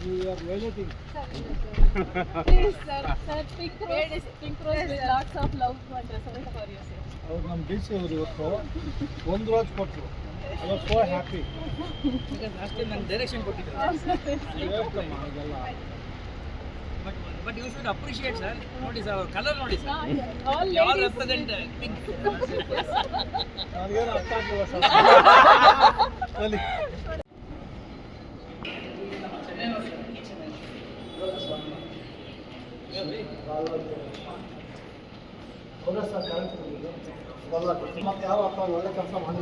We are violating. Please, sir. Sir, pink rose with lots of love and respect for you, sir. ಅವ್ರು ನಮ್ಮ D C ಅವರು ಇವತ್ತು ಒಂದು rose ಕೊಟ್ಟರು. I was so happy. ಅಷ್ಟೇ ನಾನು ಡೈರೆಕ್ಷನ್ ಕೊಟ್ಟಿದ್ದೆ. But you should appreciate, sir. ನೋಡಿ ಸರ್, ಅವ್ರ ಕಲರ್ ನೋಡಿ ಸರ್. All represent pink. ನನಗೇನು ಅರ್ಥ ಆಗಲಿಲ್ಲ ಸರ್. ಅಲ್ಲಿ ಮತ್ತೆ ಯಾವ ಅರ್ಥ ಒಳ್ಳೆ ಕೆಲಸ ಮಾಡಿ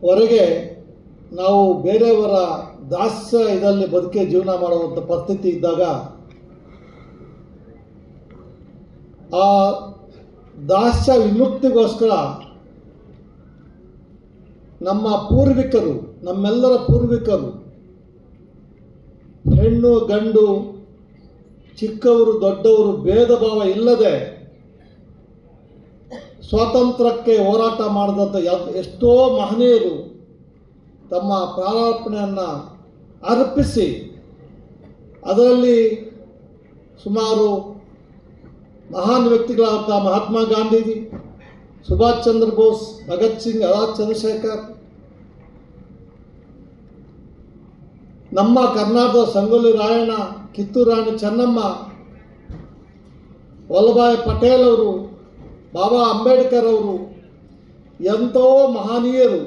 ಹೊರಗೆ ನಾವು ಬೇರೆಯವರ ದಾಸ್ಯ ಇದರಲ್ಲಿ ಬದುಕೆ ಜೀವನ ಮಾಡುವಂಥ ಪರಿಸ್ಥಿತಿ ಇದ್ದಾಗ ಆ ದಾಸ್ಯ ವಿಮುಕ್ತಿಗೋಸ್ಕರ ನಮ್ಮ ಪೂರ್ವಿಕರು, ನಮ್ಮೆಲ್ಲರ ಪೂರ್ವಿಕರು, ಹೆಣ್ಣು ಗಂಡು ಚಿಕ್ಕವರು ದೊಡ್ಡವರು ಭೇದ ಭಾವ ಇಲ್ಲದೆ ಸ್ವಾತಂತ್ರ್ಯಕ್ಕೆ ಹೋರಾಟ ಮಾಡಿದಂಥ ಎಷ್ಟೋ ಮಹನೀಯರು ತಮ್ಮ ಪ್ರಾಣಾರ್ಪಣೆಯನ್ನು ಅರ್ಪಿಸಿ ಅದರಲ್ಲಿ ಸುಮಾರು ಮಹಾನ್ ವ್ಯಕ್ತಿಗಳಾದ ಮಹಾತ್ಮ ಗಾಂಧೀಜಿ, ಸುಭಾಷ್ ಚಂದ್ರ ಬೋಸ್, ಭಗತ್ ಸಿಂಗ್, ಆಜಾದ್ ಚಂದ್ರಶೇಖರ್, ನಮ್ಮ ಕರ್ನಾಟಕದ ಸಂಗೊಳ್ಳಿ ರಾಯಣ್ಣ, ಕಿತ್ತೂರು ರಾಣಿ ಚೆನ್ನಮ್ಮ, ವಲ್ಲಭಾಯ್ ಪಟೇಲ್ ಅವರು, ಬಾಬಾ ಅಂಬೇಡ್ಕರ್ ಅವರು, ಎಂಥೋ ಮಹನೀಯರು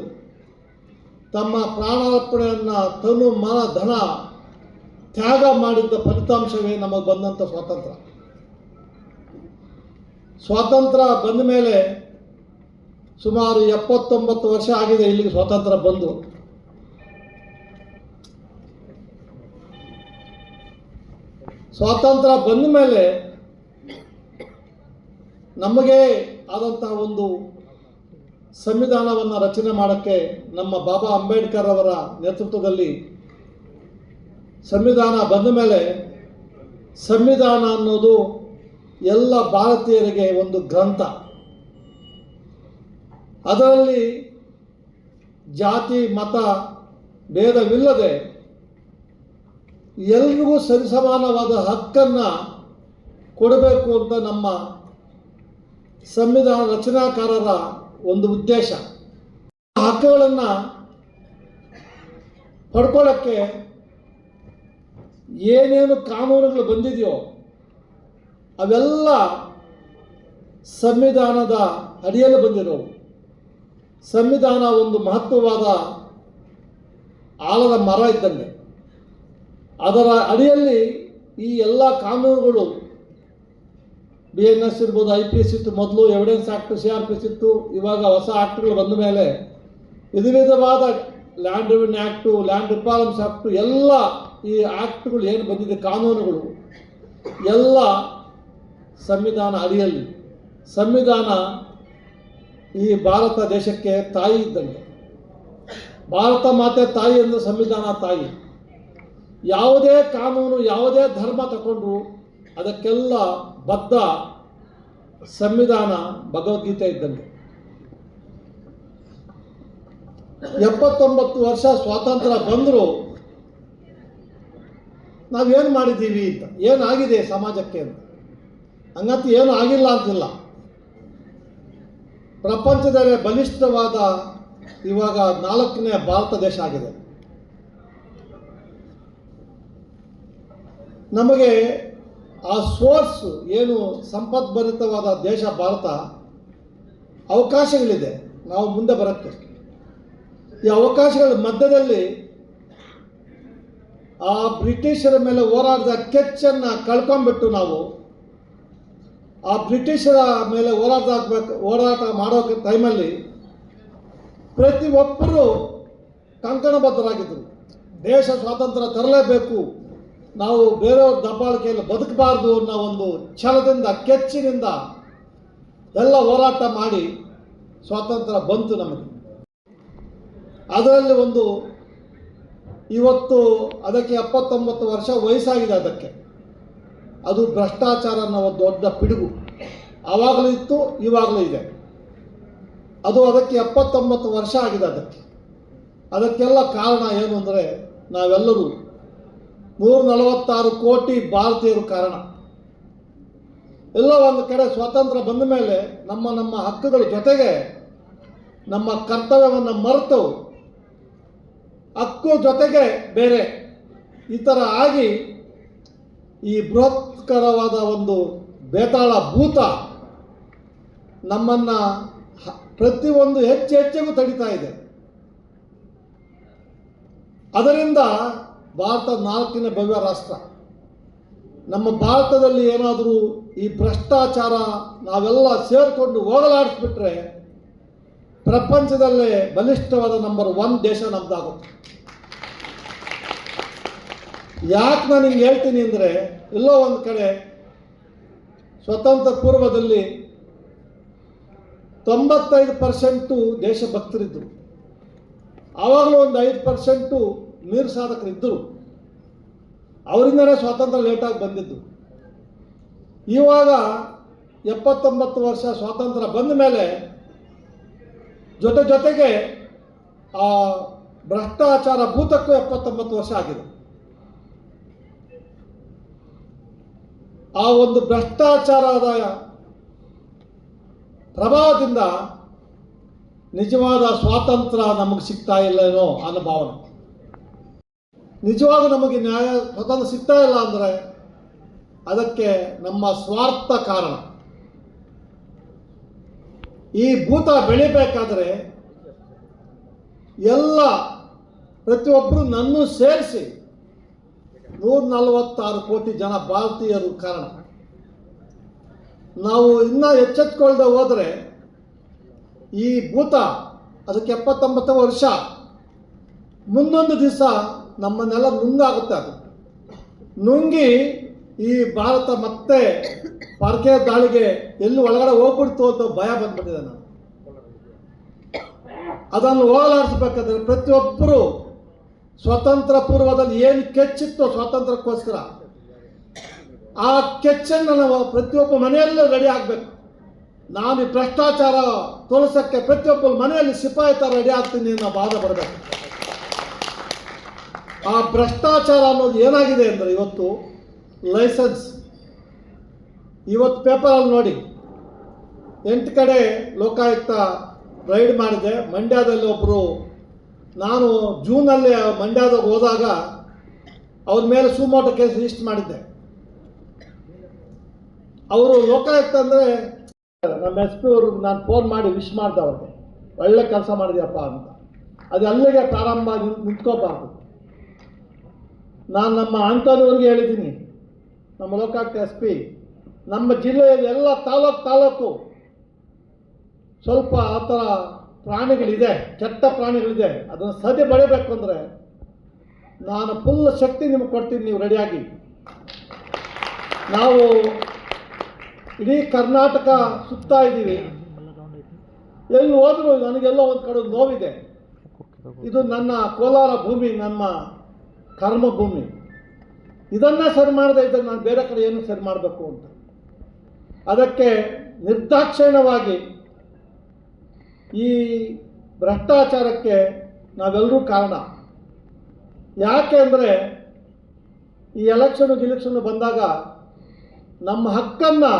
ತಮ್ಮ ಪ್ರಾಣಾರ್ಪಣೆಯನ್ನು ತನು ಮನ ಧನ ತ್ಯಾಗ ಮಾಡಿದ್ದ ಫಲಿತಾಂಶವೇ ನಮಗೆ ಬಂದಂಥ ಸ್ವಾತಂತ್ರ್ಯ. ಸ್ವಾತಂತ್ರ್ಯ ಬಂದ ಮೇಲೆ ಸುಮಾರು 79 ವರ್ಷ ಆಗಿದೆ ಇಲ್ಲಿಗೆ ಸ್ವಾತಂತ್ರ್ಯ ಬಂದು. ಸ್ವಾತಂತ್ರ್ಯ ಬಂದ ಮೇಲೆ ನಮಗೆ ಆದಂತಹ ಒಂದು ಸಂವಿಧಾನವನ್ನು ರಚನೆ ಮಾಡೋಕ್ಕೆ ನಮ್ಮ ಬಾಬಾ ಅಂಬೇಡ್ಕರ್ ಅವರ ನೇತೃತ್ವದಲ್ಲಿ ಸಂವಿಧಾನ ಬಂದ ಮೇಲೆ ಸಂವಿಧಾನ ಅನ್ನೋದು ಎಲ್ಲ ಭಾರತೀಯರಿಗೆ ಒಂದು ಗ್ರಂಥ. ಅದರಲ್ಲಿ ಜಾತಿ ಮತ ಭೇದವಿಲ್ಲದೆ ಎಲ್ರಿಗೂ ಸರಿಸಮಾನವಾದ ಹಕ್ಕನ್ನು ಕೊಡಬೇಕು ಅಂತ ನಮ್ಮ ಸಂವಿಧಾನ ರಚನಾಕಾರರ ಒಂದು ಉದ್ದೇಶ. ಆ ಹಕ್ಕುಗಳನ್ನು ಪಡ್ಕೊಳ್ಳೋಕ್ಕೆ ಏನೇನು ಕಾನೂನುಗಳು ಬಂದಿದೆಯೋ ಅವೆಲ್ಲ ಸಂವಿಧಾನದ ಅಡಿಯಲ್ಲಿ ಬಂದಿರೋವು. ಸಂವಿಧಾನ ಒಂದು ಮಹತ್ವವಾದ ಆಲದ ಮರ ಇದ್ದಂಗೆ. ಅದರ ಅಡಿಯಲ್ಲಿ ಈ ಎಲ್ಲ ಕಾನೂನುಗಳು, BNS ಇರ್ಬೋದು, IPS ಇತ್ತು, ಮೊದಲು ಎವಿಡೆನ್ಸ್ ಆ್ಯಕ್ಟು, CRPS ಇತ್ತು, ಇವಾಗ ಹೊಸ ಆ್ಯಕ್ಟ್ಗಳು ಬಂದ ಮೇಲೆ ವಿಧವಾದ land revenue act, land reforms act, ಎಲ್ಲ ಈ ಆ್ಯಕ್ಟ್ಗಳು ಏನು ಬಂದಿದೆ ಕಾನೂನುಗಳು ಎಲ್ಲ ಸಂವಿಧಾನ ಅಡಿಯಲ್ಲಿ. ಸಂವಿಧಾನ ಈ ಭಾರತ ದೇಶಕ್ಕೆ ತಾಯಿ ಇದ್ದಂಗೆ. ಭಾರತ ಮಾತೆ ತಾಯಿ ಅಂದರೆ ಸಂವಿಧಾನ ತಾಯಿ. ಯಾವುದೇ ಕಾನೂನು, ಯಾವುದೇ ಧರ್ಮ ತಗೊಂಡ್ರು ಅದಕ್ಕೆಲ್ಲ ಬದ್ಧ ಸಂವಿಧಾನ ಭಗವದ್ಗೀತೆ ಇದ್ದಂಗೆ. 79 ವರ್ಷ ಸ್ವಾತಂತ್ರ್ಯ ಬಂದರೂ ನಾವೇನು ಮಾಡಿದ್ದೀವಿ ಅಂತ, ಏನಾಗಿದೆ ಸಮಾಜಕ್ಕೆ ಅಂತ, ಹಂಗಂತ ಏನು ಆಗಿಲ್ಲ ಅಂತಿಲ್ಲ. ಪ್ರಪಂಚದಲ್ಲೇ ಬಲಿಷ್ಠವಾದ ಇವಾಗ 4ನೇ ಭಾರತ ದೇಶ ಆಗಿದೆ. ನಮಗೆ ಆ ಸೋರ್ಸ್ ಏನು ಸಂಪದ್ಭರಿತವಾದ ದೇಶ ಭಾರತ, ಅವಕಾಶಗಳಿದೆ ನಾವು ಮುಂದೆ ಬರೋಕ್ಕೆ. ಈ ಅವಕಾಶಗಳ ಮಧ್ಯದಲ್ಲಿ ಆ ಬ್ರಿಟಿಷರ ಮೇಲೆ ಹೋರಾಡಿದ ಕೆಚ್ಚನ್ನು ಕಳ್ಕೊಂಡ್ಬಿಟ್ಟು ನಾವು ಆ ಬ್ರಿಟಿಷರ ಮೇಲೆ ಹೋರಾಟ ಮಾಡೋ ಟೈಮಲ್ಲಿ ಪ್ರತಿಯೊಬ್ಬರು ಕಂಕಣಬದ್ಧರಾಗಿದ್ದರು. ದೇಶ ಸ್ವಾತಂತ್ರ್ಯ ತರಲೇಬೇಕು, ನಾವು ಬೇರೆಯವ್ರ ದಬ್ಬಾಳಿಕೆಯಲ್ಲಿ ಬದುಕಬಾರ್ದು ಅನ್ನೋ ಒಂದು ಛಲದಿಂದ ಕೆಚ್ಚಿನಿಂದ ಎಲ್ಲ ಹೋರಾಟ ಮಾಡಿ ಸ್ವಾತಂತ್ರ್ಯ ಬಂತು ನಮಗೆ. ಅದರಲ್ಲಿ ಒಂದು ಇವತ್ತು ಅದಕ್ಕೆ 79 ವರ್ಷ ವಯಸ್ಸಾಗಿದೆ. ಅದಕ್ಕೆ ಅದು ಭ್ರಷ್ಟಾಚಾರ ಅನ್ನೋ ಒಂದು ದೊಡ್ಡ ಪಿಡುಗು ಆವಾಗಲೂ ಇತ್ತು, ಇವಾಗಲೂ ಇದೆ. ಅದು ಅದಕ್ಕೆ 79 ವರ್ಷ ಆಗಿದೆ. ಅದಕ್ಕೆಲ್ಲ ಕಾರಣ ಏನು ಅಂದರೆ ನಾವೆಲ್ಲರೂ 146 ಕೋಟಿ ಭಾರತೀಯರು ಕಾರಣ. ಎಲ್ಲ ಒಂದು ಕಡೆ ಸ್ವಾತಂತ್ರ್ಯ ಬಂದ ಮೇಲೆ ನಮ್ಮ ಹಕ್ಕುಗಳ ಜೊತೆಗೆ ನಮ್ಮ ಕರ್ತವ್ಯವನ್ನು ಮರೆತು ಹಕ್ಕು ಜೊತೆಗೆ ಬೇರೆ ಈ ಥರ ಆಗಿ ಈ ಬೃಹತ್ಕರವಾದ ಒಂದು ಬೇತಾಳ ಭೂತ ನಮ್ಮನ್ನು ಪ್ರತಿಯೊಂದು ಹೆಚ್ಚೆಚ್ಚಿಗೂ ತಡಿತಾ ಇದೆ. ಅದರಿಂದ ಭಾರತ 4ನೇ ಭವ್ಯ ರಾಷ್ಟ್ರ. ನಮ್ಮ ಭಾರತದಲ್ಲಿ ಏನಾದರೂ ಈ ಭ್ರಷ್ಟಾಚಾರ ನಾವೆಲ್ಲ ಸೇರಿಕೊಂಡು ಹೋಗಲಾಡಿಸ್ಬಿಟ್ರೆ ಪ್ರಪಂಚದಲ್ಲೇ ಬಲಿಷ್ಠವಾದ ನಂಬರ್ 1 ದೇಶ ನಮ್ಮದಾಗುತ್ತೆ. ಯಾಕೆ ನಾನು ಹಿಂಗೆ ಹೇಳ್ತೀನಿ ಅಂದರೆ, ಎಲ್ಲೋ ಒಂದು ಕಡೆ ಸ್ವತಂತ್ರ ಪೂರ್ವದಲ್ಲಿ 95% ದೇಶಭಕ್ತರಿದ್ದರು. ಆವಾಗಲೂ ಒಂದು 5% ಮೀರ್ ಸಾಧಕರಿದ್ದರು. ಅವರಿಂದಲೇ ಸ್ವಾತಂತ್ರ್ಯ ಲೇಟಾಗಿ ಬಂದಿದ್ದು. ಇವಾಗ 79 ವರ್ಷ ಸ್ವಾತಂತ್ರ್ಯ ಬಂದ ಮೇಲೆ ಜೊತೆಗೆ ಆ ಭ್ರಷ್ಟಾಚಾರ ಭೂತಕ್ಕೂ 79 ವರ್ಷ ಆಗಿದೆ. ಆ ಒಂದು ಭ್ರಷ್ಟಾಚಾರದ ಪ್ರಭಾವದಿಂದ ನಿಜವಾದ ಸ್ವಾತಂತ್ರ್ಯ ನಮಗೆ ಸಿಗ್ತಾ ಇಲ್ಲೇನೋ ಅನ್ನೋ ಭಾವನೆ. ನಿಜವಾಗ ನಮಗೆ ಸ್ವಾತಂತ್ರ್ಯ ಸಿಗ್ತಾ ಇಲ್ಲ ಅಂದರೆ ಅದಕ್ಕೆ ನಮ್ಮ ಸ್ವಾರ್ಥ ಕಾರಣ. ಈ ಭೂತ ಬೆಳಿಬೇಕಾದ್ರೆ ಎಲ್ಲ ಪ್ರತಿಯೊಬ್ಬರು ನನ್ನೂ ಸೇರಿಸಿ 146 ಕೋಟಿ ಜನ ಭಾರತೀಯರು ಕಾರಣ. ನಾವು ಇನ್ನೂ ಎಚ್ಚೆತ್ಕೊಳ್ಳದೆ ಹೋದರೆ ಈ ಭೂತ ಅದಕ್ಕೆ 79 ವರ್ಷ ಮುಂದೊಂದು ದಿವಸ ನಮ್ಮನ್ನೆಲ್ಲ ನುಂಗಾಗುತ್ತೆ. ಅದು ನುಂಗಿ ಈ ಭಾರತ ಮತ್ತೆ ಪರಕೆ ದಾಳಿಗೆ ಎಲ್ಲಿ ಒಳಗಡೆ ಹೋಗ್ಬಿಡ್ತು ಅಂತ ಭಯ ಬಂದ್ಬಿಟ್ಟಿದೆ. ನಾನು ಅದನ್ನು ಹೋಗಲಾಡಿಸ್ಬೇಕಾದ್ರೆ ಪ್ರತಿಯೊಬ್ಬರು ಸ್ವತಂತ್ರ ಪೂರ್ವದಲ್ಲಿ ಏನು ಕೆಚ್ಚಿತ್ತು ಸ್ವಾತಂತ್ರ್ಯಕ್ಕೋಸ್ಕರ ಆ ಕೆಚ್ಚನ್ನು ನಾವು ಪ್ರತಿಯೊಬ್ಬ ಮನೆಯಲ್ಲೂ ರೆಡಿ ಆಗಬೇಕು. ನಾನು ಈ ಭ್ರಷ್ಟಾಚಾರ ತೋರಿಸೋಕ್ಕೆ ಪ್ರತಿಯೊಬ್ಬರ ಮನೆಯಲ್ಲಿ ಸಿಪಾಯಿ ಥರ ರೆಡಿ ಆಗ್ತೀನಿ ಅನ್ನೋ ಭಾವನೆ ಬರಬೇಕು. ಆ ಭ್ರಷ್ಟಾಚಾರ ಅನ್ನೋದು ಏನಾಗಿದೆ ಅಂದರೆ ಇವತ್ತು ಲೈಸೆನ್ಸ್, ಇವತ್ತು ಪೇಪರಲ್ಲಿ ನೋಡಿ 8 ಕಡೆ ಲೋಕಾಯುಕ್ತ ರೈಡ್ ಮಾಡಿದೆ. ಮಂಡ್ಯದಲ್ಲಿ ಒಬ್ಬರು, ನಾನು ಜೂನಲ್ಲಿ ಮಂಡ್ಯದಾಗ ಹೋದಾಗ ಅವ್ರ ಮೇಲೆ ಸುಮೋಟೋ ಕೇಸ್ ರಿಜಿಸ್ಟರ್ ಮಾಡಿದ್ದೆ. ಅವರು ಲೋಕಾಯುಕ್ತ ಅಂದರೆ ನಮ್ಮ SP ಅವ್ರಿಗೆ ನಾನು ಫೋನ್ ಮಾಡಿ ವಿಶ್ ಮಾಡಿದೆ, ಅವ್ರಿಗೆ ಒಳ್ಳೆ ಕೆಲಸ ಮಾಡಿದ್ಯಪ್ಪ ಅಂತ. ಅದು ಅಲ್ಲಿಗೆ ಪ್ರಾರಂಭ ನಿಂತ್ಕೋಬಾರ್ದು. ನಾನು ನಮ್ಮ ಆಂಟೋನಿಯವ್ರಿಗೆ ಹೇಳಿದ್ದೀನಿ, ನಮ್ಮ ಲೋಕಾಯುಕ್ತ SP, ನಮ್ಮ ಜಿಲ್ಲೆಯಲ್ಲಿ ಎಲ್ಲ ತಾಲೂಕು ಸ್ವಲ್ಪ ಆ ಥರ ಪ್ರಾಣಿಗಳಿದೆ, ಕೆಟ್ಟ ಪ್ರಾಣಿಗಳಿದೆ, ಅದನ್ನು ಸದೆ ಬೆಳಿಬೇಕು ಅಂದರೆ ನಾನು ಫುಲ್ ಶಕ್ತಿ ನಿಮಗೆ ಕೊಡ್ತೀನಿ, ನೀವು ರೆಡಿಯಾಗಿ. ನಾವು ಇಡೀ ಕರ್ನಾಟಕ ಸುತ್ತಾ ಇದ್ದೀವಿ. ಎಲ್ಲಿ ಹೋದರೂ ನನಗೆಲ್ಲೋ ಒಂದು ಕಡೆ ನೋವಿದೆ. ಇದು ನನ್ನ ಕೋಲಾರ ಭೂಮಿ, ನಮ್ಮ ಕರ್ಮಭೂಮಿ. ಇದನ್ನೇ ಸರಿ ಮಾಡದೇ ಇದ್ದರೆ ನಾನು ಬೇರೆ ಕಡೆ ಏನು ಸರಿ ಮಾಡಬೇಕು ಅಂತ. ಅದಕ್ಕೆ ನಿರ್ದಾಕ್ಷಿಣ್ಯವಾಗಿ ಈ ಭ್ರಷ್ಟಾಚಾರಕ್ಕೆ ನಾವೆಲ್ಲರೂ ಕಾರಣ. ಯಾಕೆ ಅಂದರೆ ಈ ಗಿಲೆಕ್ಷನು ಬಂದಾಗ ನಮ್ಮ ಹಕ್ಕನ್ನು,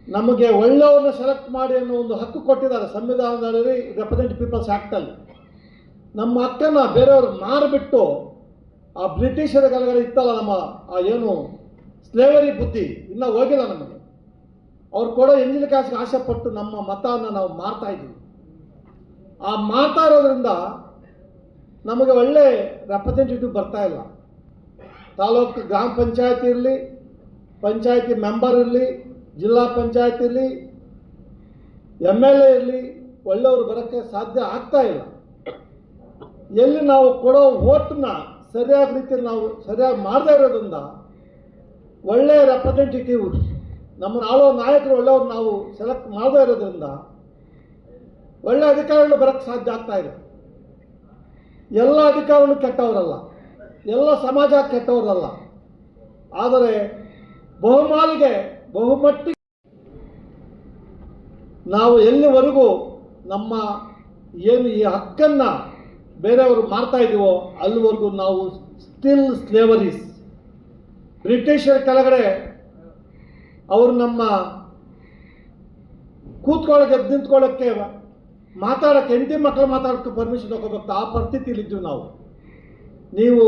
ನಮಗೆ ಒಳ್ಳೆಯವ್ರನ್ನ ಸೆಲೆಕ್ಟ್ ಮಾಡಿ ಅನ್ನೋ ಒಂದು ಹಕ್ಕು ಕೊಟ್ಟಿದ್ದಾರೆ ಸಂವಿಧಾನದಲ್ಲಿ, ರೆಪ್ರೆಸೆಂಟ್ ಪೀಪಲ್ಸ್ ಆ್ಯಕ್ಟಲ್ಲಿ. ನಮ್ಮ ಹಕ್ಕನ್ನು ಬೇರೆಯವರು ಮಾರಿಬಿಟ್ಟು ಆ ಬ್ರಿಟಿಷರ ಕೆಳಗಡೆ ಇತ್ತಲ್ಲ ನಮ್ಮ ಆ ಏನು ಸ್ಲೇವರಿ ಬುದ್ಧಿ ಇನ್ನೂ ಹೋಗಿಲ್ಲ ನಮಗೆ. ಅವ್ರು ಕೊಡೋ ಎಂಜಿನ ಕಾಸಿಗೆ ಆಸೆ ಪಟ್ಟು ನಮ್ಮ ಮತವನ್ನು ನಾವು ಮಾರ್ತಾ ಇದ್ದೀವಿ. ಆ ಮಾರ್ತಾ ಇರೋದ್ರಿಂದ ನಮಗೆ ಒಳ್ಳೆ ರೆಪ್ರೆಸೆಂಟೇಟಿವ್ ಬರ್ತಾ ಇಲ್ಲ. ತಾಲೂಕು ಗ್ರಾಮ ಪಂಚಾಯತಿ ಇರಲಿ, ಪಂಚಾಯತಿ ಮೆಂಬರ್ ಇರಲಿ, ಜಿಲ್ಲಾ ಪಂಚಾಯತಿ ಇರಲಿ, MLA ಇರಲಿ, ಒಳ್ಳೆಯವರು ಬರೋಕ್ಕೆ ಸಾಧ್ಯ ಆಗ್ತಾ ಇಲ್ಲ. ಎಲ್ಲಿ ನಾವು ಕೊಡೋ ಓಟನ್ನ ಸರಿಯಾದ ರೀತಿಯಲ್ಲಿ ನಾವು ಸರಿಯಾಗಿ ಮಾಡದೇ ಇರೋದ್ರಿಂದ ಒಳ್ಳೆಯ ರೆಪ್ರೆಸೆಂಟೇಟಿವ್ ನಮ್ಮನ್ನು ಆಳೋ ನಾಯಕರು ಒಳ್ಳೆಯವ್ರು ನಾವು ಸೆಲೆಕ್ಟ್ ಮಾಡದೇ ಇರೋದ್ರಿಂದ ಒಳ್ಳೆಯ ಅಧಿಕಾರಿಗಳು ಬರೋಕ್ಕೆ ಸಾಧ್ಯ ಆಗ್ತಾ ಇದೆ. ಎಲ್ಲ ಅಧಿಕಾರಿಗಳು ಕೆಟ್ಟವರಲ್ಲ, ಎಲ್ಲ ಸಮಾಜ ಕೆಟ್ಟವರಲ್ಲ. ಆದರೆ ಬಹುಮಟ್ಟಿಗೆ ನಾವು ಎಲ್ಲಿವರೆಗೂ ನಮ್ಮ ಏನು ಈ ಹಕ್ಕನ್ನು ಬೇರೆಯವರು ಮಾಡ್ತಾ ಇದ್ದೀವೋ ಅಲ್ಲಿವರೆಗೂ ನಾವು ಸ್ಟಿಲ್ ಸ್ಲೇವರೀಸ್. ಬ್ರಿಟಿಷರ ಕೆಳಗಡೆ ಅವರು ನಮ್ಮ ಕೂತ್ಕೊಳ್ಳೋಕೆ ಎದ್ದು ನಿಂತ್ಕೊಳ್ಳೋಕ್ಕೆ ಮಾತಾಡೋಕ್ಕೆ ಹೆಂಡತಿ ಮಕ್ಕಳು ಮಾತಾಡೋಕ್ಕೆ ಪರ್ಮಿಷನ್ ತಗೋಬೇಕು. ಆ ಪರಿಸ್ಥಿತಿಲಿದ್ದೀವಿ ನಾವು. ನೀವು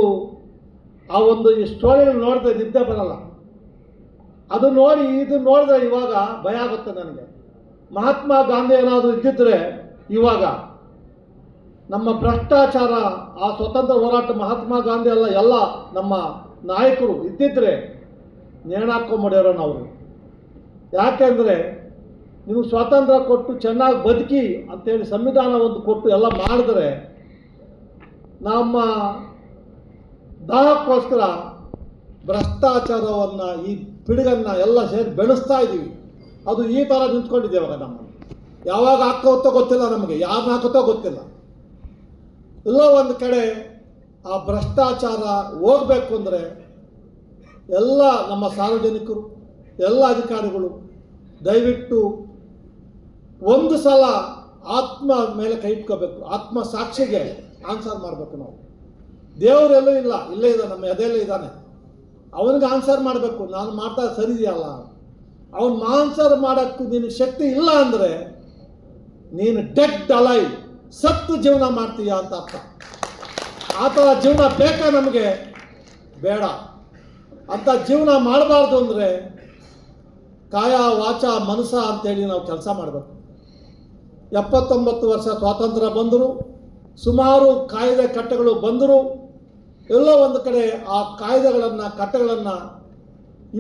ಆ ಒಂದು ಈ ಸ್ಟೋರಿಗಳು ನೋಡಿದ್ರೆ ನಿದ್ದೆ ಬರಲ್ಲ. ಅದು ನೋಡಿ ಇದು ನೋಡಿದ್ರೆ ಇವಾಗ ಭಯ ಆಗುತ್ತೆ ನನಗೆ. ಮಹಾತ್ಮ ಗಾಂಧಿ ಏನಾದರೂ ಇದ್ದಿದ್ರೆ ಇವಾಗ ನಮ್ಮ ಭ್ರಷ್ಟಾಚಾರ, ಆ ಸ್ವತಂತ್ರ ಹೋರಾಟ ಮಹಾತ್ಮ ಗಾಂಧಿ ಅಲ್ಲ, ಎಲ್ಲ ನಮ್ಮ ನಾಯಕರು ಇದ್ದಿದ್ರೆ ನೇಣಾಕೊಂಬಿಡ್ಯಾರ ನಾವು. ಯಾಕೆಂದರೆ ನೀವು ಸ್ವಾತಂತ್ರ್ಯ ಕೊಟ್ಟು ಚೆನ್ನಾಗಿ ಬದುಕಿ ಅಂತೇಳಿ ಸಂವಿಧಾನ ಒಂದು ಕೊಟ್ಟು ಎಲ್ಲ ಮಾಡಿದ್ರೆ ನಮ್ಮ ದಾಹಕ್ಕೋಸ್ಕರ ಭ್ರಷ್ಟಾಚಾರವನ್ನು ಈ ಪಿಡುಗನ್ನು ಎಲ್ಲ ಸೇರಿ ಬೆಳೆಸ್ತಾ ಇದ್ದೀವಿ. ಅದು ಈ ಥರ ನಿಂತ್ಕೊಂಡಿದೆ ಇವಾಗ. ನಮ್ಮನ್ನು ಯಾವಾಗ ಹಾಕೋತ್ತೋ ಗೊತ್ತಿಲ್ಲ, ನಮಗೆ ಯಾರನ್ನ ಹಾಕುತ್ತೋ ಗೊತ್ತಿಲ್ಲ. ಎಲ್ಲ ಒಂದು ಕಡೆ ಆ ಭ್ರಷ್ಟಾಚಾರ ಹೋಗಬೇಕು ಅಂದರೆ ಎಲ್ಲ ನಮ್ಮ ಸಾರ್ವಜನಿಕರು, ಎಲ್ಲ ಅಧಿಕಾರಿಗಳು ದಯವಿಟ್ಟು ಒಂದು ಸಲ ಆತ್ಮ ಮೇಲೆ ಕೈ ಇಟ್ಕೋಬೇಕು. ಆತ್ಮ ಸಾಕ್ಷಿಗೆ ಆನ್ಸರ್ ಮಾಡಬೇಕು. ನಾವು ದೇವರೆಲ್ಲೂ ಇಲ್ಲ, ಇಲ್ಲೇ ಇದ್ದಾನೆ, ನಮ್ಮ ಎದೆಯಲ್ಲೇ ಇದ್ದಾನೆ. ಅವನಿಗೆ ಆನ್ಸರ್ ಮಾಡಬೇಕು. ನಾನು ಮಾಡ್ತಾ ಸರಿ ಇದೆಯಲ್ಲ, ಅವನು ಆನ್ಸರ್ ಮಾಡೋಕ್ಕೂ ನಿನಗೆ ಶಕ್ತಿ ಇಲ್ಲ ಅಂದರೆ ನೀನು ಡೆಡ್ ಅಲೈವ್, ಸತ್ತು ಜೀವನ ಮಾಡ್ತೀಯ ಅಂತ ಅರ್ಥ. ಆ ಥರ ಜೀವನ ಬೇಕಾ ನಮಗೆ? ಬೇಡ. ಅಂಥ ಜೀವನ ಮಾಡಬಾರ್ದು ಅಂದರೆ ಕಾಯ ವಾಚ ಮನಸ ಅಂತೇಳಿ ನಾವು ಕೆಲಸ ಮಾಡಬೇಕು. 79 ವರ್ಷ ಸ್ವಾತಂತ್ರ್ಯ ಬಂದರು, ಸುಮಾರು ಕಾಯ್ದೆ ಕಟ್ಟೆಗಳು ಬಂದರು. ಎಲ್ಲ ಒಂದು ಕಡೆ ಆ ಕಾಯ್ದೆಗಳನ್ನು ಕಟ್ಟೆಗಳನ್ನು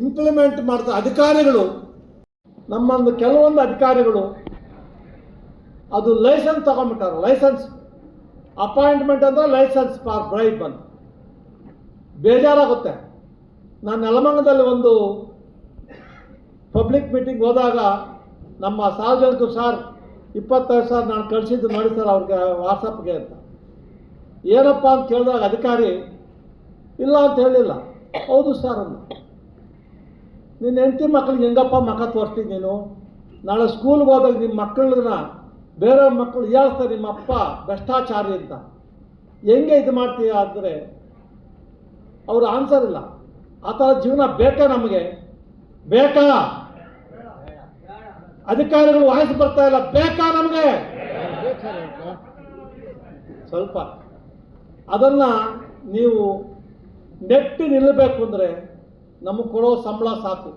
ಇಂಪ್ಲಿಮೆಂಟ್ ಮಾಡ್ತಾ ಅಧಿಕಾರಿಗಳು, ನಮ್ಮೊಂದು ಕೆಲವೊಂದು ಅಧಿಕಾರಿಗಳು ಅದು ಲೈಸೆನ್ಸ್ ತಗೊಂಡ್ಬಿಟ್ಟಾರೆ. ಲೈಸೆನ್ಸ್ ಅಪಾಯಿಂಟ್ಮೆಂಟ್ ಅಂದರೆ ಲೈಸೆನ್ಸ್ ಫಾರ್ ಬ್ರೈಬ್ ಅಂತ. ಬೇಜಾರಾಗುತ್ತೆ. ನಾನು ನೆಲಮಂಗಲದಲ್ಲಿ ಒಂದು ಪಬ್ಲಿಕ್ ಮೀಟಿಂಗ್ ಹೋದಾಗ ನಮ್ಮ ಸಾರ್ವಜನಿಕರು, ಸರ್ 25,000 ನಾನು ಕಳಿಸಿದ್ದು ನೋಡಿ ಸರ್ ಅವ್ರಿಗೆ ವಾಟ್ಸಪ್ಗೆ ಅಂತ. ಏನಪ್ಪ ಅಂತ ಕೇಳಿದಾಗ ಅಧಿಕಾರಿ ಇಲ್ಲ ಅಂತ ಹೇಳಿಲ್ಲ. ಹೌದು ಸರ್ ಅಂದ. ನಿನ್ನ ಹೆಂಡತಿ ಮಕ್ಕಳಿಗೆ ಹೆಂಗಪ್ಪ ಮಖ ತೋರಿಸ್ತೀನಿ ನೀನು? ನಾಳೆ ಸ್ಕೂಲ್ಗೆ ಹೋದಾಗ ನಿಮ್ಮ ಮಕ್ಕಳನ್ನ ಬೇರೆ ಮಕ್ಕಳು ಹೇಳ್ತಾರೆ ನಿಮ್ಮ ಅಪ್ಪ ಭ್ರಷ್ಟಾಚಾರಿ ಅಂತ, ಹೆಂಗೆ ಇದು ಮಾಡ್ತೀಯ ಅಂದರೆ ಅವ್ರ ಆನ್ಸರ್ ಇಲ್ಲ. ಆ ಥರ ಜೀವನ ಬೇಕಾ ನಮಗೆ? ಬೇಕಾ? ಅಧಿಕಾರಿಗಳು ವಾಯ್ಸ್ ಬರ್ತಾ ಇಲ್ಲ, ಬೇಕಾ ನಮಗೆ? ಸ್ವಲ್ಪ ಅದನ್ನು ನೀವು ನೆಟ್ಟಿ ನಿಲ್ಲಬೇಕು ಅಂದರೆ ನಮಗೆ ಕೊಡೋ ಸಂಬಳ ಸಾಕು.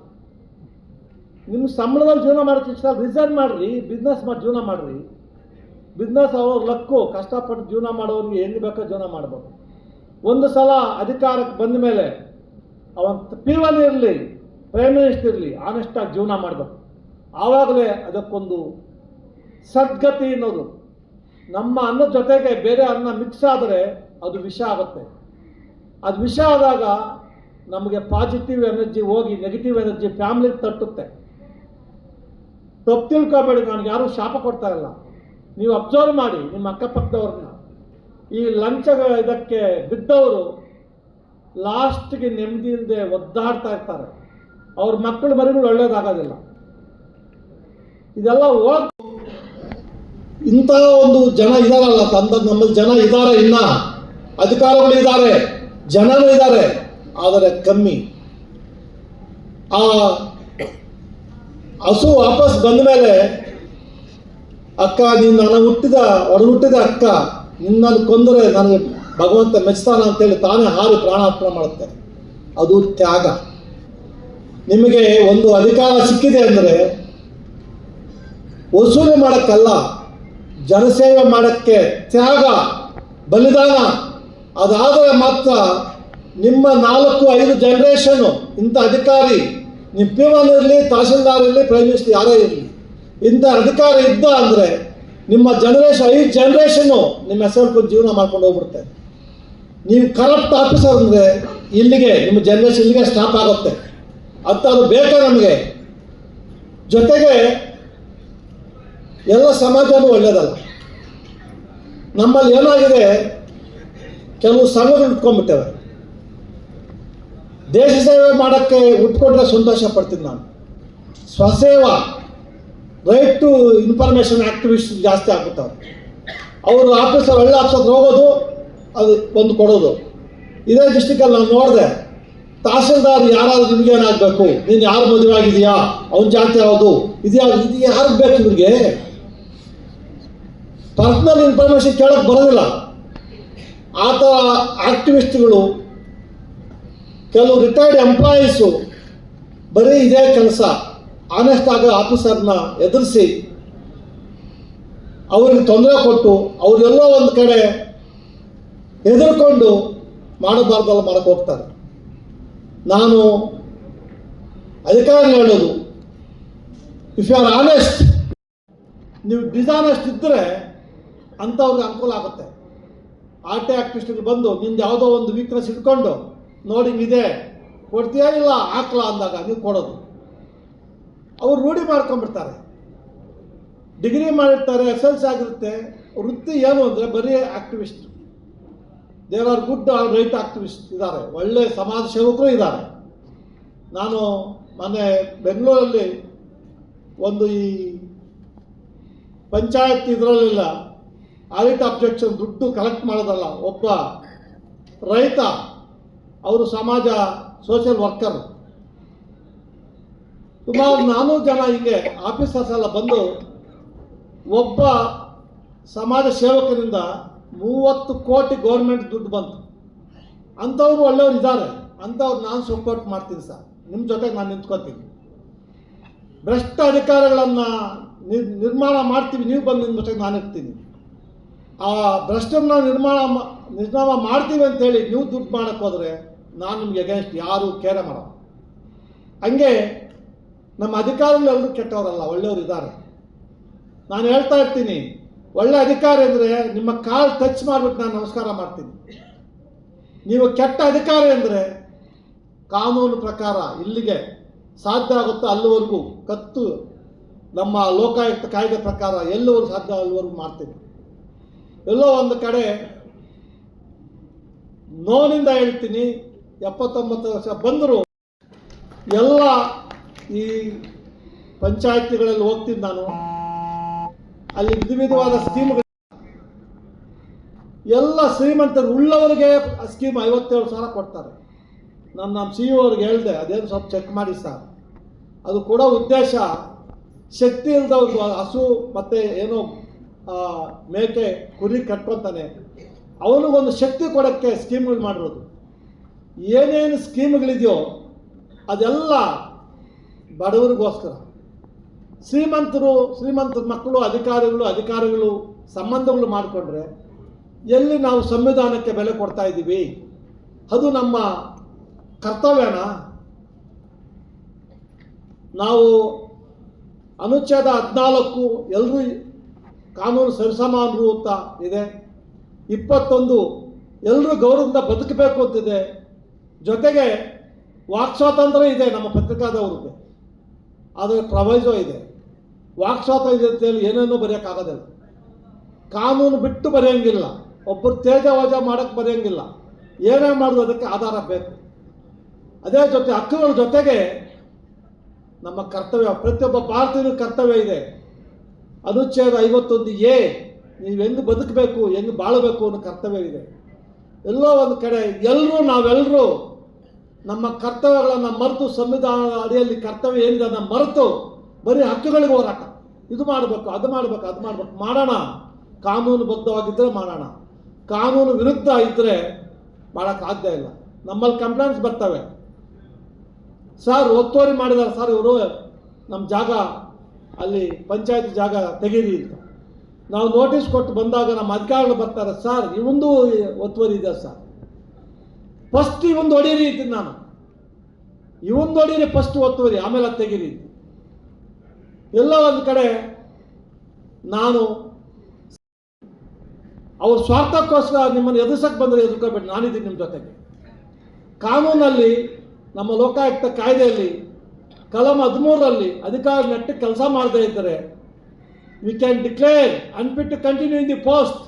ನಿಮ್ಮ ಸಂಬಳದಲ್ಲಿ ಜೀವನ ಮಾಡೋಕ್ಕೆ ಇಷ್ಟ ರಿಸೈನ್ ಮಾಡಿರಿ, ಬಿಸ್ನೆಸ್ ಮಾಡಿ ಜೀವನ ಮಾಡಿರಿ. ಬಿಸ್ನೆಸ್ ಅವ್ರ ಲಕ್ಕು, ಕಷ್ಟಪಟ್ಟು ಜೀವನ ಮಾಡೋರಿಗೆ ಎಲ್ಲಿ ಬೇಕೋ ಜೀವನ ಮಾಡ್ಬೋದು. ಒಂದು ಸಲ ಅಧಿಕಾರಕ್ಕೆ ಬಂದ ಮೇಲೆ ಅವನ P1 ಇರಲಿ, ಪ್ರೈಮ್ ಮಿನಿಸ್ಟರ್ ಇರಲಿ, ಆನೆಸ್ಟಾಗಿ ಜೀವನ ಮಾಡಬೇಕು. ಆವಾಗಲೇ ಅದಕ್ಕೊಂದು ಸದ್ಗತಿ ಅನ್ನೋದು. ನಮ್ಮ ಅನ್ನದ ಜೊತೆಗೆ ಬೇರೆ ಅನ್ನ ಮಿಕ್ಸ್ ಆದರೆ ಅದು ವಿಷ ಆಗುತ್ತೆ. ಅದು ವಿಷ ಆದಾಗ ನಮಗೆ ಪಾಸಿಟಿವ್ ಎನರ್ಜಿ ಹೋಗಿ ನೆಗೆಟಿವ್ ಎನರ್ಜಿ ಫ್ಯಾಮಿಲಿಗೆ ತಟ್ಟುತ್ತೆ. ತಪ್ಪು ತಿಳ್ಕೊಬೇಡಿ, ನನಗೆ ಯಾರೂ ಶಾಪ ಕೊಡ್ತಾ ಇಲ್ಲ. ನೀವು ಅಬ್ಸರ್ವ್ ಮಾಡಿ ನಿಮ್ಮ ಅಕ್ಕಪಕ್ಕದವ್ರನ್ನ. ಈ ಲಂಚ ಇದಕ್ಕೆ ಬಿದ್ದವರು ಲಾಸ್ಟ್ಗೆ ನೆಮ್ಮದಿ ಇಲ್ಲದೆ ಒದ್ದಾಡ್ತಾ ಇರ್ತಾರೆ. ಅವ್ರ ಮಕ್ಕಳ ಮರಿಗಳು ಒಳ್ಳೇದಾಗೋದಿಲ್ಲ. ಇದೆಲ್ಲ ಹೋಗಿ ಇಂಥ ಒಂದು ಜನ ಇದಾರಲ್ಲ ನಮ್ಮಲ್ಲಿ ಜನ ಇದ್ದಾರೆ, ಇನ್ನ ಅಧಿಕಾರಿಗಳು ಇದ್ದಾರೆ, ಜನರು ಇದ್ದಾರೆ, ಆದರೆ ಕಮ್ಮಿ. ಆ ಹಸು ವಾಪಸ್ ಬಂದ ಮೇಲೆ ಅಕ್ಕ ನೀನು ಒಡಹುಟ್ಟಿದ ಅಕ್ಕ ನಿನ್ನನ್ನು ಕೊಂದರೆ ನನಗೆ ಭಗವಂತ ಮೆಚ್ತಾನ ಅಂತೇಳಿ ತಾನೇ ಹಾರಿ ಪ್ರಾಣಾರ್ಪಣೆ ಮಾಡುತ್ತೆ. ಅದು ತ್ಯಾಗ. ನಿಮಗೆ ಒಂದು ಅಧಿಕಾರ ಸಿಕ್ಕಿದೆ ಅಂದರೆ ವಸೂಲಿ ಮಾಡೋಕ್ಕಲ್ಲ, ಜನಸೇವೆ ಮಾಡೋಕ್ಕೆ ತ್ಯಾಗ, ಬಲಿದಾನ. ಅದಾದರೆ ಮಾತ್ರ ನಿಮ್ಮ 4-5 ಜನರೇಷನು ಇಂಥ ಅಧಿಕಾರಿ, ನಿಮ್ಮ ಪಿವನ್ ಇರಲಿ, ತಹಸೀಲ್ದಾರ್ ಇರಲಿ, ಪ್ರೈಮ್ ಮಿನಿಸ್ಟರ್ ಯಾರೇ ಇರಲಿ, ಇಂಥ ಅಧಿಕಾರಿ ಇದ್ದ ಅಂದರೆ ನಿಮ್ಮ ಜನರೇಷನ್ 5 ಜನರೇಷನ್ನು ನಿಮ್ಮ ಹೆಸರು ಜೀವನ ಮಾಡ್ಕೊಂಡು ಹೋಗ್ಬಿಡುತ್ತೆ. ನೀವು ಕರಪ್ಟ್ ಆಫೀಸರ್ ಅಂದರೆ ಇಲ್ಲಿಗೆ ನಿಮ್ಮ ಜನರೇಷನ್ ಇಲ್ಲಿಗೆ ಸ್ಟಾಪ್ ಆಗುತ್ತೆ. ಅದು ಬೇಕಾ ನಮಗೆ? ಜೊತೆಗೆ ಎಲ್ಲ ಸಮಾಜನೂ ಒಳ್ಳೆಯದಲ್ಲ. ನಮ್ಮಲ್ಲಿ ಏನಾಗಿದೆ, ಕೆಲವು ಸಂಘಗಳು ಉಟ್ಕೊಂಡ್ಬಿಟ್ಟೇವೆ. ದೇಶ ಸೇವೆ ಮಾಡೋಕ್ಕೆ ಉಟ್ಕೊಂಡ್ರೆ ಸಂತೋಷ ಪಡ್ತೀನಿ ನಾನು. ಸ್ವಸೇವಾ, ರೈಟ್ ಟು ಇನ್ಫಾರ್ಮೇಷನ್ ಆಕ್ಟಿವಿಸ್ಟ್ ಜಾಸ್ತಿ ಆಗ್ಬಿಟ್ಟವ್ರು. ಅವರು ಆಫೀಸರ್, ಒಳ್ಳೆ ಆಫೀಸರ್ ಹೋಗೋದು, ಅದು ಒಂದು ಕೊಡೋದು. ಇದೇ ಡಿಸ್ಟಿಕಲ್ಲಿ ನಾನು ನೋಡಿದೆ, ತಹಸೀಲ್ದಾರ್ ಯಾರಾದ್ರೂ ನಿಮಗೇನಾಗಬೇಕು, ನೀನು ಯಾರು ಮದುವೆ ಆಗಿದೆಯಾ, ಅವನ ಜಾತಿ ಯಾವುದು, ಇದು ಯಾರಿಗೆ ಬೇಕು ಇವ್ರಿಗೆ? ಪರ್ಸ್ನಲ್ ಇನ್ಫಾರ್ಮೇಷನ್ ಕೇಳೋಕ್ಕೆ ಬರೋದಿಲ್ಲ. ಆ ಥರ ಆಕ್ಟಿವಿಸ್ಟ್ಗಳು, ಕೆಲವು ರಿಟೈರ್ಡ್ ಎಂಪ್ಲಾಯೀಸು ಬರೀ ಇದೇ ಕೆಲಸ, ಆನೆಸ್ಟ್ ಆಗೋ ಆಫೀಸರ್ನ ಎದುರಿಸಿ ಅವ್ರಿಗೆ ತೊಂದರೆ ಕೊಟ್ಟು ಅವರೆಲ್ಲೋ ಒಂದು ಕಡೆ ಹೆದರ್ಕೊಂಡು ಮಾಡಬಾರ್ದಲ್ಲ ಮಾಡಕ್ಕೆ ಹೋಗ್ತಾರೆ. ನಾನು ಅಧಿಕಾರಿ ಹೇಳೋದು, ಇಫ್ ಯು ಆರ್ ಆನೆಸ್ಟ್, ನೀವು ಡಿಸಾನೆಸ್ಟ್ ಇದ್ದರೆ ಅಂಥವ್ರಿಗೆ ಅನುಕೂಲ ಆಗುತ್ತೆ. ಆರ್ ಟಿ ಆಕ್ಟಿವಿಸ್ಟ್ಗಳು ಬಂದು ನಿಮ್ದು ಯಾವುದೋ ಒಂದು ವೀಕ್ನೆಸ್ ಇಟ್ಕೊಂಡು ನೋಡಿ ಇದೆ ಕೊಡ್ತೀಯಾ ಇಲ್ಲ ಹಾಕ್ಲಾ ಅಂದಾಗ ನೀವು ಕೊಡೋದು. ಅವ್ರು ರೂಢಿ ಮಾಡ್ಕೊಂಡ್ಬಿಡ್ತಾರೆ. ಡಿಗ್ರಿ ಮಾಡಿರ್ತಾರೆ, SLC ಆಗಿರುತ್ತೆ, ವೃತ್ತಿ ಏನು ಅಂದರೆ ಬರೀ activist. There are good right activist ಇದ್ದಾರೆ, ಒಳ್ಳೆ ಸಮಾಜ ಸೇವಕರು ಇದ್ದಾರೆ. ನಾನು ಮೊನ್ನೆ ಬೆಂಗಳೂರಲ್ಲಿ ಒಂದು ಈ ಪಂಚಾಯತ್ ಇದರಲ್ಲಿಲ್ಲ ಆಡಿಟ್ ಅಬ್ಜೆಕ್ಷನ್ ದುಡ್ಡು ಕಲೆಕ್ಟ್ ಮಾಡೋದಲ್ಲ, ಒಬ್ಬ ರೈತ, ಅವರು ಸಮಾಜ ಸೋಷಿಯಲ್ ವರ್ಕರ್, ಸುಮಾರು 400 ಜನ ಹಿಂಗೆ ಆಫೀಸರ್ಸ್ ಎಲ್ಲ ಬಂದು ಒಬ್ಬ ಸಮಾಜ ಸೇವಕರಿಂದ 30 ಕೋಟಿ ಗೌರ್ಮೆಂಟ್ ದುಡ್ಡು ಬಂತು. ಅಂಥವ್ರು ಒಳ್ಳೆಯವ್ರು ಇದ್ದಾರೆ, ಅಂಥವ್ರು ನಾನು ಸಪೋರ್ಟ್ ಮಾಡ್ತೀನಿ ಸರ್, ನಿಮ್ಮ ಜೊತೆಗೆ ನಾನು ನಿಂತ್ಕೊತೀನಿ. ಭ್ರಷ್ಟ ಅಧಿಕಾರಿಗಳನ್ನು ನಿರ್ಮಾಣ ಮಾಡ್ತೀವಿ, ನೀವು ಬಂದು ನಿಮ್ಮ ಜೊತೆಗೆ ನಾನು ಇರ್ತೀನಿ. ಆ ಭ್ರಷ್ಟರನ್ನ ನಿರ್ನಾಮ ಮಾಡ್ತೀವಿ ಅಂತೇಳಿ ನೀವು ದುಡ್ಡು ಮಾಡೋಕ್ಕೆ ಹೋದರೆ ನಾನು ನಿಮಗೆ ಅಗೇನ್ಸ್ಟ್ ಯಾರು ಕೇರೆ ಮಾಡೋದು. ಹಂಗೆ ನಮ್ಮ ಅಧಿಕಾರಿಗಳೆಲ್ಲರೂ ಕೆಟ್ಟವರಲ್ಲ, ಒಳ್ಳೆಯವರು ಇದ್ದಾರೆ. ನಾನು ಹೇಳ್ತಾ ಇರ್ತೀನಿ, ಒಳ್ಳೆ ಅಧಿಕಾರಿ ಅಂದರೆ ನಿಮ್ಮ ಕಾಲು ಟಚ್ ಮಾಡಿಬಿಟ್ಟು ನಾನು ನಮಸ್ಕಾರ ಮಾಡ್ತೀನಿ. ನೀವು ಕೆಟ್ಟ ಅಧಿಕಾರಿ ಅಂದರೆ ಕಾನೂನು ಪ್ರಕಾರ ಇಲ್ಲಿಗೆ ಸಾಧ್ಯ ಆಗುತ್ತೋ ಅಲ್ಲಿವರೆಗೂ ಕತ್ತು, ನಮ್ಮ ಲೋಕಾಯುಕ್ತ ಕಾಯ್ದೆ ಪ್ರಕಾರ ಎಲ್ಲಿವರೆಗೂ ಸಾಧ್ಯ ಅಲ್ಲಿವರೆಗೂ ಮಾಡ್ತೀನಿ. ಎಲ್ಲೋ ಒಂದು ಕಡೆ ನೋವಿನಿಂದ ಹೇಳ್ತೀನಿ, 79 ವರ್ಷ ಬಂದರು ಎಲ್ಲ ಈ ಪಂಚಾಯತಿಗಳಲ್ಲಿ ಹೋಗ್ತೀನಿ ನಾನು. ಅಲ್ಲಿ ವಿಧವಾದ ಸ್ಕೀಮ್ಗಳು, ಎಲ್ಲ ಶ್ರೀಮಂತರು ಉಳ್ಳವರಿಗೆ ಸ್ಕೀಮ್ 57,000 ಕೊಡ್ತಾರೆ. ನಾನು ನಮ್ಮ CEO ಅವ್ರಿಗೆ ಹೇಳಿದೆ, ಅದೇನು ಸ್ವಲ್ಪ ಚೆಕ್ ಮಾಡಿ ಸರ್, ಅದು ಕೊಡೋ ಉದ್ದೇಶ ಶಕ್ತಿ ಇಲ್ದವ್ರು, ಹಸು ಮತ್ತು ಏನೋ ಮೇಕೆ ಕುರಿ ಕಟ್ಕೊತಾನೆ, ಅವನಿಗೊಂದು ಶಕ್ತಿ ಕೊಡೋಕ್ಕೆ ಸ್ಕೀಮ್ಗಳು ಮಾಡಿರೋದು. ಏನೇನು ಸ್ಕೀಮ್ಗಳಿದೆಯೋ ಅದೆಲ್ಲ ಬಡವರಿಗೋಸ್ಕರ. ಶ್ರೀಮಂತರ ಮಕ್ಕಳು ಅಧಿಕಾರಿಗಳು ಸಂಬಂಧಗಳು ಮಾಡಿಕೊಂಡ್ರೆ ಎಲ್ಲಿ ನಾವು ಸಂವಿಧಾನಕ್ಕೆ ಬೆಲೆ ಕೊಡ್ತಾ ಇದ್ದೀವಿ? ಅದು ನಮ್ಮ ಕರ್ತವ್ಯನ? ನಾವು ಅನುಚ್ಛೇದ 14 ಎಲ್ಲರೂ ಕಾನೂನು ಸರಿಸಮಾನರು ಅಂತ ಇದೆ, 21 ಎಲ್ಲರೂ ಗೌರವದಿಂದ ಬದುಕಬೇಕು ಅಂತಿದೆ, ಜೊತೆಗೆ ವಾಕ್ ಸ್ವಾತಂತ್ರ್ಯ ಇದೆ ನಮ್ಮ ಪತ್ರಿಕಾದವ್ರಿಗೆ, ಆದರೆ ಪ್ರವೈಸೋ ಇದೆ. ವಾಕ್ ಸ್ವಾತಂತ್ರ್ಯ ಅಂತೇಳಿ ಏನೇನೋ ಬರೆಯೋಕ್ಕಾಗೋದಿಲ್ಲ, ಕಾನೂನು ಬಿಟ್ಟು ಬರೆಯೋಂಗಿಲ್ಲ, ಒಬ್ಬರು ತೇಜವಾಜ ಮಾಡೋಕ್ಕೆ ಬರೆಯೋಂಗಿಲ್ಲ, ಏನೇ ಮಾಡೋದು ಅದಕ್ಕೆ ಆಧಾರ ಬೇಕು. ಅದೇ ಜೊತೆ ಹಕ್ಕುಗಳ ಜೊತೆಗೆ ನಮ್ಮ ಕರ್ತವ್ಯ, ಪ್ರತಿಯೊಬ್ಬ ಭಾರತೀಯನ ಕರ್ತವ್ಯ ಇದೆ. ಅನುಚ್ಛೇದ 51A, ನೀವು ಹೆಂಗೆ ಬದುಕಬೇಕು, ಹೆಂಗೆ ಬಾಳಬೇಕು ಅನ್ನೋ ಕರ್ತವ್ಯ ಇದೆ. ಎಲ್ಲೋ ಒಂದು ಕಡೆ ನಾವೆಲ್ಲರೂ ನಮ್ಮ ಕರ್ತವ್ಯಗಳನ್ನು ಮರೆತು, ಸಂವಿಧಾನದ ಅಡಿಯಲ್ಲಿ ಕರ್ತವ್ಯ ಏನಿದೆ ಅದನ್ನು ಮರೆತು ಬರೀ ಹಕ್ಕುಗಳಿಗೆ ಹೋರಾಟ, ಇದು ಮಾಡಬೇಕು, ಅದು ಮಾಡಬೇಕು ಮಾಡೋಣ. ಕಾನೂನುಬದ್ಧವಾಗಿದ್ದರೆ ಮಾಡೋಣ, ಕಾನೂನು ವಿರುದ್ಧ ಇದ್ದರೆ ಮಾಡೋಕ್ಕಾಗ್ತಾ ಇಲ್ಲ. ನಮ್ಮಲ್ಲಿ ಕಂಪ್ಲೇಂಟ್ಸ್ ಬರ್ತವೆ, ಸರ್ ಒತ್ತುವರಿ ಮಾಡಿದ್ದಾರೆ ಸರ್ ಇವರು, ನಮ್ಮ ಜಾಗ ಅಲ್ಲಿ ಪಂಚಾಯತ್ ಜಾಗ ತೆಗೀರಿ ಅಂತ. ನಾವು ನೋಟಿಸ್ ಕೊಟ್ಟು ಬಂದಾಗ ನಮ್ಮ ಅಧಿಕಾರಿಗಳು ಬರ್ತಾರೆ, ಸರ್ ಇವಂದು ಒತ್ತುವರಿ ಇದೆ ಸರ್, ಫಸ್ಟ್ ಇವಂದು ಹೊಡೀರಿ ಇದ್ದೀನಿ ನಾನು, ಇವಂದು ಹೊಡೀರಿ ಫಸ್ಟ್ ಒತ್ತುವರಿ, ಆಮೇಲೆ ಅದು ತೆಗೀರಿ. ಎಲ್ಲ ಒಂದು ಕಡೆ ನಾನು ಅವ್ರ ಸ್ವಾರ್ಥಕ್ಕೋಸ್ಕರ ನಿಮ್ಮನ್ನು ಎದುರಿಸಕ್ಕೆ ಬಂದರೆ ಎದುರ್ಕೋಬೇಡಿ, ನಾನಿದ್ದೀನಿ ನಿಮ್ಮ ಜೊತೆಗೆ. ಕಾನೂನಲ್ಲಿ ನಮ್ಮ ಲೋಕಾಯುಕ್ತ ಕಾಯ್ದೆಯಲ್ಲಿ ಕಲಂ 13ರಲ್ಲಿ ಅಧಿಕಾರ ನೆಟ್ಟಗೆ ಕೆಲಸ ಮಾಡದೇ ಇದ್ದರೆ we can declare unfit to continue in the post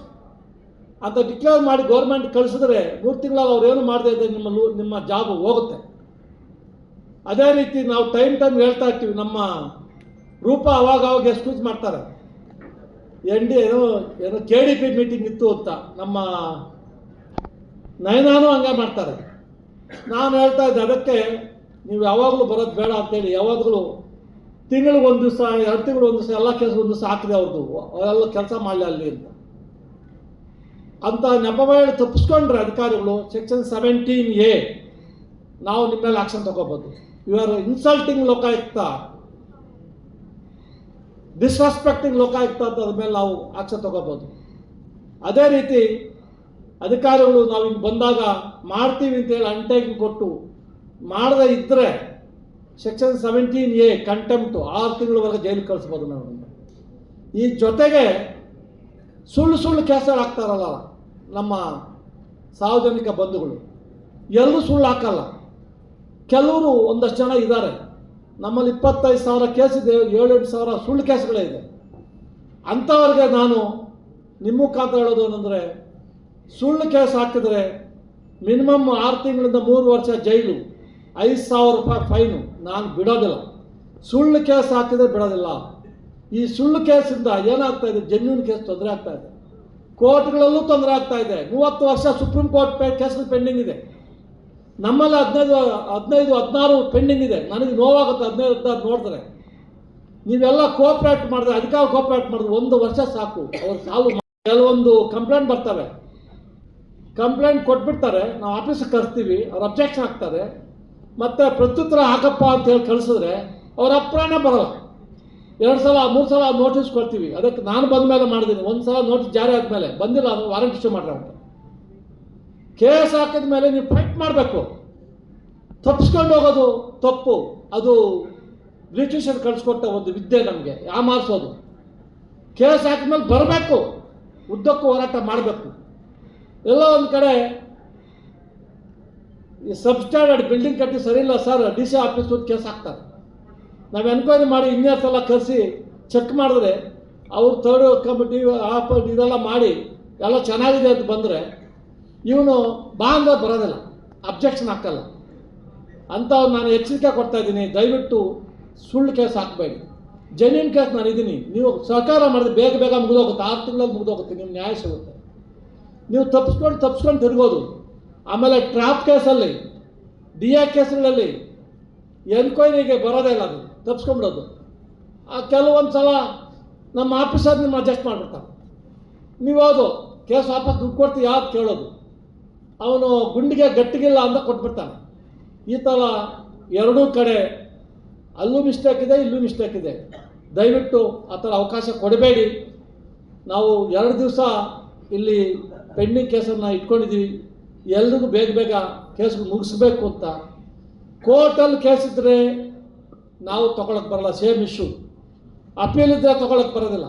ಅಂತ ಡಿಕ್ಲೇರ್ ಮಾಡಿ ಗೌರ್ಮೆಂಟ್ ಕಳಿಸಿದ್ರೆ 3 ತಿಂಗಳಲ್ಲಿ ಅವ್ರು ಏನು ಮಾಡದೇ ಇದ್ದರೆ ನಿಮ್ಮ ಜಾಬ್ ಹೋಗುತ್ತೆ. ಅದೇ ರೀತಿ ನಾವು ಟೈಮ್ ಹೇಳ್ತಾ ಇರ್ತೀವಿ, ನಮ್ಮ ರೂಪ ಅವಾಗ ಎಕ್ಸ್ಕ್ಯೂಸ್ ಮಾಡ್ತಾರೆ, ಏನೋ KDP ಮೀಟಿಂಗ್ ಇತ್ತು ಅಂತ, ನಮ್ಮ ನಯನಾನು ಹಂಗೆ ಮಾಡ್ತಾರೆ. ನಾನು ಹೇಳ್ತಾ ಇದ್ದೆ, ಅದಕ್ಕೆ ನೀವು ಯಾವಾಗಲೂ ಬರೋದು ಬೇಡ ಅಂತೇಳಿ, ಯಾವಾಗಲೂ ತಿಂಗಳಿಗೆ 1 ದಿವಸ 2 ತಿಂಗಳು 1 ದಿವಸ ಎಲ್ಲ ಕೆಲಸ 1 ದಿವಸ ಹಾಕಿದೆ ಅವ್ರದ್ದು, ಅವರೆಲ್ಲ ಕೆಲಸ ಮಾಡಲಿ ಅಲ್ಲಿ ಅಂತ ನೆಪ ಮಾಡಿ ತಪ್ಪಿಸ್ಕೊಂಡ್ರೆ ಅಧಿಕಾರಿಗಳು ಸೆಕ್ಷನ್ 17A ನಾವು ನಿಮ್ಮ ಮೇಲೆ ಆಕ್ಷನ್ ತಗೋಬೋದು. You are insulting Lokayukta, disrespecting Lokayukta ಅಂತ ಅದ್ರ ಮೇಲೆ ನಾವು ಆಕ್ಷನ್ ತಗೋಬೋದು. ಅದೇ ರೀತಿ ಅಧಿಕಾರಿಗಳು ನಾವು ಹಿಂಗೆ ಬಂದಾಗ ಮಾಡ್ತೀವಿ ಅಂತೇಳಿ ಅಂಡರ್ಟೇಕಿಂಗ್ ಕೊಟ್ಟು ಮಾಡದೇ ಇದ್ದರೆ ಸೆಕ್ಷನ್ 17A ಕಂಟೆಂಪ್ಟು 6 ತಿಂಗಳವರೆಗೆ ಜೈಲಿಗೆ ಕಳಿಸ್ಬೋದು ನಾವು. ಈ ಜೊತೆಗೆ ಸುಳ್ಳು ಕೇಸುಗಳು ಹಾಕ್ತಾರಲ್ಲ ನಮ್ಮ ಸಾರ್ವಜನಿಕ ಬಂಧುಗಳು, ಎಲ್ಲರೂ ಸುಳ್ಳು ಹಾಕಲ್ಲ, ಕೆಲವರು ಒಂದಷ್ಟು ಜನ ಇದ್ದಾರೆ. ನಮ್ಮಲ್ಲಿ 25,000 ಕೇಸಿದೆ, 7-8 ಸಾವಿರ ಸುಳ್ಳು ಕೇಸುಗಳೇ ಇದೆ. ಅಂಥವ್ರಿಗೆ ನಾನು ನಿಮ್ಮ ಮುಖಾಂತರ ಹೇಳೋದು ಏನಂದರೆ, ಸುಳ್ಳು ಕೇಸ್ ಹಾಕಿದರೆ ಮಿನಿಮಮ್ 6 ತಿಂಗಳಿಂದ 3 ವರ್ಷ ಜೈಲು, 5,000 ರೂಪಾಯಿ ಫೈನು. ನಾನು ಬಿಡೋದಿಲ್ಲ, ಸುಳ್ಳು ಕೇಸ್ ಹಾಕಿದರೆ ಬಿಡೋದಿಲ್ಲ. ಈ ಸುಳ್ಳು ಕೇಸಿಂದ ಏನಾಗ್ತಾಯಿದೆ, ಜೆನ್ಯೂನ್ ಕೇಸ್ ತೊಂದರೆ ಆಗ್ತಾಯಿದೆ, ಕೋರ್ಟ್ಗಳಲ್ಲೂ ತೊಂದರೆ ಆಗ್ತಾಯಿದೆ. 30 ವರ್ಷ ಸುಪ್ರೀಂ ಕೋರ್ಟ್ ಕೇಸ್ಗಳು ಪೆಂಡಿಂಗ್ ಇದೆ, ನಮ್ಮಲ್ಲಿ 15-16 ಪೆಂಡಿಂಗ್ ಇದೆ. ನನಗೆ ನೋವಾಗುತ್ತೆ 15-16 ನೋಡಿದ್ರೆ. ನೀವೆಲ್ಲ ಕೋಆಪ್ರೇಟ್ ಮಾಡಿದ್ರೆ, ಅಧಿಕಾರ ಕೋಆಪ್ರೇಟ್ ಮಾಡಿದ್ರೆ 1 ವರ್ಷ ಸಾಕು, ಅವ್ರು ಸಾಲ್ವ್. ಕೆಲವೊಂದು ಕಂಪ್ಲೇಂಟ್ ಬರ್ತವೆ, ಕಂಪ್ಲೇಂಟ್ ಕೊಟ್ಬಿಡ್ತಾರೆ, ನಾವು ಆಫೀಸಿಗೆ ಕಳಿಸ್ತೀವಿ, ಅವ್ರು ಅಬ್ಜೆಕ್ಷನ್ ಹಾಕ್ತಾರೆ, ಮತ್ತು ಪ್ರತ್ಯುತ್ತರ ಹಾಕಪ್ಪ ಅಂತ ಹೇಳಿ ಕಳಿಸಿದ್ರೆ ಅವ್ರ ಅಪ್ರಾನೇ ಬರೋಲ್ಲ. 2 ಸಲ 3 ಸಲ ನೋಟಿಸ್ ಕೊಡ್ತೀವಿ. ಅದಕ್ಕೆ ನಾನು ಬಂದ ಮೇಲೆ ಮಾಡಿದ್ದೀನಿ, 1 ಸಲ ನೋಟಿಸ್ ಜಾರಿ ಆದಮೇಲೆ ಬಂದಿಲ್ಲ, ಅದು ವಾರಂಟ್ ಇಶ್ಯೂ ಮಾಡ್ರೆ ಅಂತ. ಕೇಸ್ ಹಾಕಿದ ಮೇಲೆ ನೀವು ಫೈಟ್ ಮಾಡಬೇಕು. ತಪ್ಪಿಸ್ಕೊಂಡು ಹೋಗೋದು ತಪ್ಪು, ಅದು ಬ್ರಿಟಿಷರು ಕಳಿಸ್ಕೊಟ್ಟ ಒಂದು ವಿದ್ಯೆ ನಮಗೆ, ಯಾಮಾರಿಸೋದು. ಕೇಸ್ ಹಾಕಿದ್ಮೇಲೆ ಬರಬೇಕು, ಉದ್ದಕ್ಕೂ ಹೋರಾಟ ಮಾಡಬೇಕು. ಎಲ್ಲ ಒಂದು ಕಡೆ ಈ ಸಬ್ಸ್ಟ್ಯಾಂಡರ್ಡ್ ಬಿಲ್ಡಿಂಗ್ ಕಟ್ಟಿ ಸರಿ ಇಲ್ಲ ಸರ್, DC ಆಫೀಸ್ ಕೇಸ್ ಹಾಕ್ತಾರೆ. ನಾವು ಎನ್ಕ್ವೈರಿ ಮಾಡಿ 2 ಸಲ ಕರೆಸಿ ಚೆಕ್ ಮಾಡಿದ್ರೆ ಅವ್ರು ಥರ್ಡ್ ಕಮಿಟಿ ಇದೆಲ್ಲ ಮಾಡಿ ಎಲ್ಲ ಚೆನ್ನಾಗಿದೆ ಅಂತ ಬಂದರೆ ಇವನು ಬಾ ಅಂದ್ರೆ ಬರೋದಿಲ್ಲ, ಅಬ್ಜೆಕ್ಷನ್ ಹಾಕಲ್ಲ. ಅಂಥವ್ರು ನಾನು ಎಚ್ಚರಿಕೆ ಕೊಡ್ತಾ ಇದ್ದೀನಿ, ದಯವಿಟ್ಟು ಸುಳ್ಳು ಕೇಸ್ ಹಾಕಬೇಡಿ. ಜೆನ್ಯೂನ್ ಕೇಸ್ ನಾನು ಇದ್ದೀನಿ, ನೀವು ಸಹಕಾರ ಮಾಡಿದ್ರೆ ಬೇಗ ಮುಗಿದೋಗುತ್ತೆ, 6 ತಿಂಗಳಲ್ಲಿ ಮುಗಿದೋಗುತ್ತೆ, ನಿಮ್ಮ ನ್ಯಾಯ ಸಿಗುತ್ತೆ. ನೀವು ತಪ್ಪಿಸ್ಕೊಂಡು ತಿರ್ಗೋದು. ಆಮೇಲೆ ಟ್ರಾಪ್ ಕೇಸಲ್ಲಿ, DA ಕೇಸ್ಗಳಲ್ಲಿ ಎನ್ಕ್ವೈರಿಗೆ ಬರೋದೇ ಇಲ್ಲ, ಅದು ತಪ್ಪಿಸ್ಕೊಂಬಿಡೋದು. ಕೆಲವೊಂದು ಸಲ ನಮ್ಮ ಆಫೀಸರ್ ನಿಮ್ಮ ಅಡ್ಜಸ್ಟ್ ಮಾಡಿಬಿಡ್ತಾರೆ. ನೀವು ಅದು ಕೇಸ್ ವಾಪಸ್ ದುಡ್ಡು ಕೊಡ್ತೀವಿ, ಯಾವ್ದು ಕೇಳೋದು, ಅವನು ಗುಂಡಿಗೆ ಗಟ್ಟಿಗಿಲ್ಲ ಅಂತ ಕೊಟ್ಬಿಡ್ತಾನೆ. ಈ ಥರ ಎರಡೂ ಕಡೆ ಅಲ್ಲೂ ಮಿಸ್ಟೇಕ್ ಇದೆ, ಇಲ್ಲೂ ಮಿಸ್ಟೇಕ್ ಇದೆ. ದಯವಿಟ್ಟು ಆ ಥರ ಅವಕಾಶ ಕೊಡಬೇಡಿ. ನಾವು 2 ದಿವಸ ಇಲ್ಲಿ ಪೆಂಡಿಂಗ್ ಕೇಸನ್ನು ಇಟ್ಕೊಂಡಿದ್ದೀವಿ, ಎಲ್ರಿಗೂ ಬೇಗ ಕೇಸ್ಗಳು ಮುಗಿಸ್ಬೇಕು ಅಂತ. ಕೋರ್ಟಲ್ಲಿ ಕೇಸ್ ಇದ್ದರೆ ನಾವು ತೊಗೊಳಕ್ಕೆ ಬರೋಲ್ಲ, ಸೇಮ್ ಇಶ್ಯೂ. ಅಪೀಲ್ ಇದ್ದರೆ ತೊಗೊಳಕ್ಕೆ ಬರೋದಿಲ್ಲ.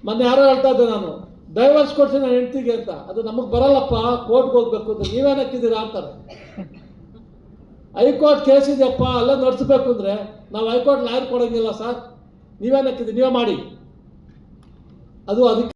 ಮೊನ್ನೆ ಯಾರೋ ಹೇಳ್ತಾ ಇದ್ದೆ, ನಾನು ಡೈವರ್ಸ್ ಕೊಡ್ತೀನಿ ನನ್ನ ಹೆಂಡ್ತಿಗೆ ಅಂತ. ಅದು ನಮಗೆ ಬರಲ್ಲಪ್ಪ, ಕೋರ್ಟ್ಗೆ ಹೋಗ್ಬೇಕು ಅಂತ. ನೀವೇನು ಹಾಕಿದ್ದೀರಾ ಅಂತಾರೆ. ಹೈಕೋರ್ಟ್ ಕೇಸ್ ಇದೆಯಪ್ಪ, ಅಲ್ಲ ನಡೆಸಬೇಕು ಅಂದರೆ ನಾವು ಹೈಕೋರ್ಟ್ ಲಾಯರ್ ಕೊಡೋಂಗಿಲ್ಲ ಸರ್, ನೀವೇನು ಹಾಕಿದ್ದೀರಿ, ನೀವೇ ಮಾಡಿ. ಅದು ಅದಕ್ಕೆ